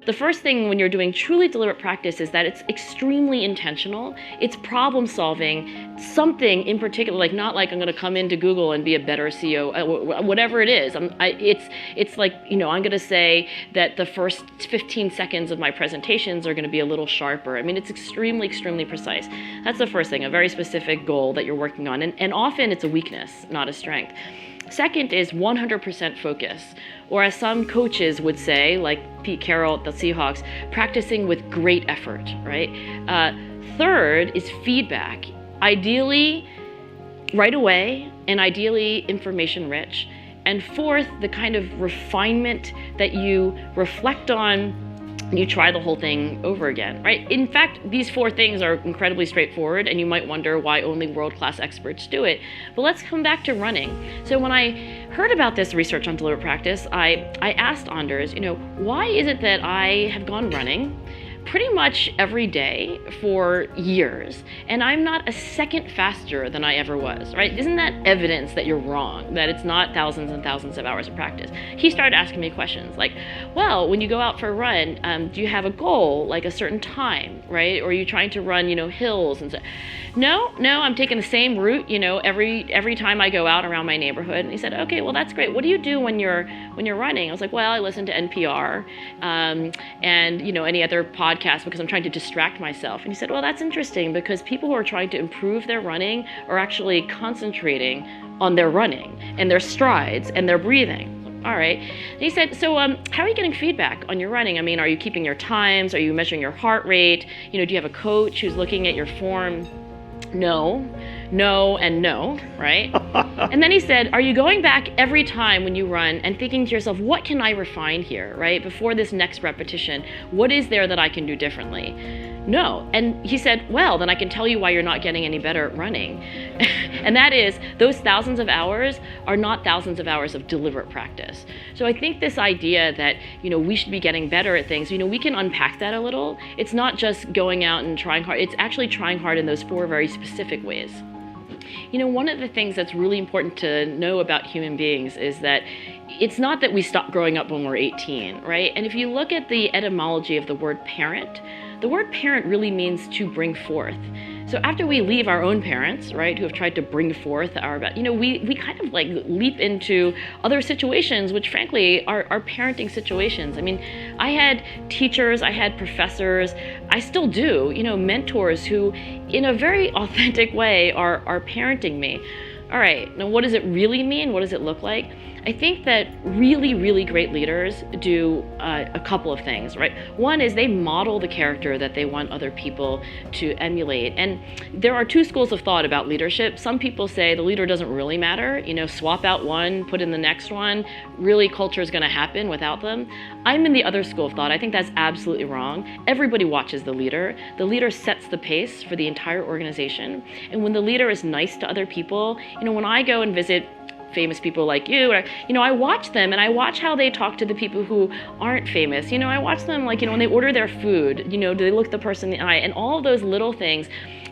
The first thing when you're doing truly deliberate practice is that it's extremely intentional. It's problem solving, something in particular, like not like I'm going to come into Google and be a better CEO, whatever it is. It's like, I'm going to say that the first 15 seconds of my presentations are going to be a little sharper. I mean, it's extremely, extremely precise. That's the first thing, a very specific goal that you're working on. And often it's a weakness, not a strength. Second is 100% focus, or as some coaches would say, like Pete Carroll at the Seahawks, practicing with great effort, right? Third is feedback, ideally right away and ideally information rich. And fourth, the kind of refinement that you reflect on, you try the whole thing over again, right? In fact, these four things are incredibly straightforward, and you might wonder why only world-class experts do it. But let's come back to running. So when I heard about this research on deliberate practice, I asked Anders, why is it that I have gone running pretty much every day for years, and I'm not a second faster than I ever was, right? Isn't that evidence that you're wrong, that it's not thousands and thousands of hours of practice? He started asking me questions like, well, when you go out for a run, do you have a goal, like a certain time, right? Or are you trying to run, hills and so? No, I'm taking the same route, every time I go out around my neighborhood. And he said, okay, well, that's great. What do you do when you're running? I was like, well, I listen to NPR and any other podcast because I'm trying to distract myself. And he said, well, that's interesting because people who are trying to improve their running are actually concentrating on their running and their strides and their breathing. All right. And he said, so how are you getting feedback on your running? I mean, are you keeping your times? Are you measuring your heart rate? Do you have a coach who's looking at your form? No, and no, right? And then he said, are you going back every time when you run and thinking to yourself, what can I refine here, right? Before this next repetition, what is there that I can do differently? No. And he said, well, then I can tell you why you're not getting any better at running. And that is, those thousands of hours are not thousands of hours of deliberate practice. So I think this idea that, we should be getting better at things, we can unpack that a little. It's not just going out and trying hard. It's actually trying hard in those four very specific ways. One of the things that's really important to know about human beings is that it's not that we stop growing up when we're 18, right? And if you look at the etymology of the word parent, the word parent really means to bring forth. So after we leave our own parents, right, who have tried to bring forth our, we kind of like leap into other situations, which frankly are parenting situations. I mean, I had teachers, I had professors, I still do, mentors who in a very authentic way are parenting me. All right, now what does it really mean? What does it look like? I think that really, really great leaders do a couple of things, right? One is they model the character that they want other people to emulate. And there are two schools of thought about leadership. Some people say the leader doesn't really matter, swap out one, put in the next one. Really, culture is going to happen without them. I'm in the other school of thought. I think that's absolutely wrong. Everybody watches the leader. The leader sets the pace for the entire organization. And when the leader is nice to other people, when I go and visit famous people like you, I watch them and I watch how they talk to the people who aren't famous. I watch them like, when they order their food, do they look the person in the eye? And all of those little things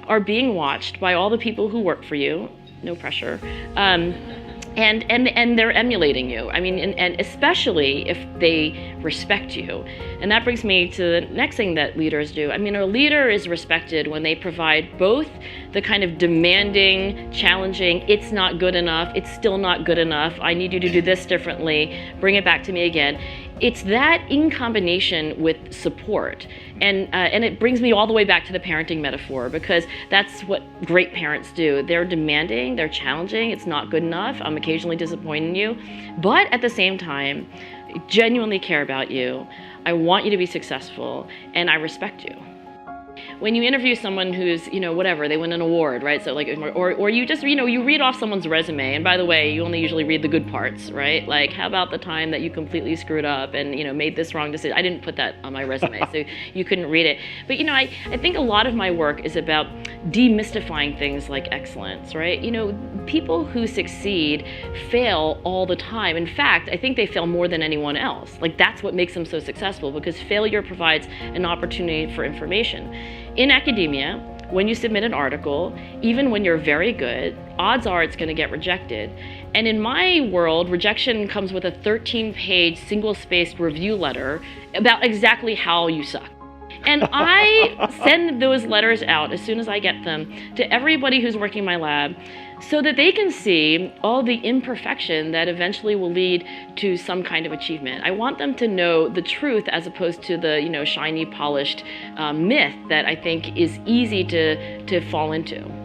are being watched by all the people who work for you. No pressure. And they're emulating you. I mean, and especially if they respect you. And that brings me to the next thing that leaders do. I mean, a leader is respected when they provide both the kind of demanding, challenging, it's not good enough, it's still not good enough, I need you to do this differently, bring it back to me again. It's that in combination with support. And it brings me all the way back to the parenting metaphor, because that's what great parents do. They're demanding, they're challenging, it's not good enough, I'm occasionally disappointing you, but at the same time, I genuinely care about you, I want you to be successful, and I respect you. When you interview someone who's, whatever, they win an award, right? So like, or you just, you read off someone's resume, and by the way, you only usually read the good parts, right? Like, how about the time that you completely screwed up and, made this wrong decision? I didn't put that on my resume, so you couldn't read it. But, I think a lot of my work is about demystifying things like excellence, right? People who succeed fail all the time. In fact, I think they fail more than anyone else. Like, that's what makes them so successful, because failure provides an opportunity for information. In academia, when you submit an article, even when you're very good, odds are it's going to get rejected. And in my world, rejection comes with a 13-page single-spaced review letter about exactly how you suck. And I send those letters out as soon as I get them to everybody who's working in my lab so that they can see all the imperfection that eventually will lead to some kind of achievement. I want them to know the truth as opposed to the, shiny, polished myth that I think is easy to fall into.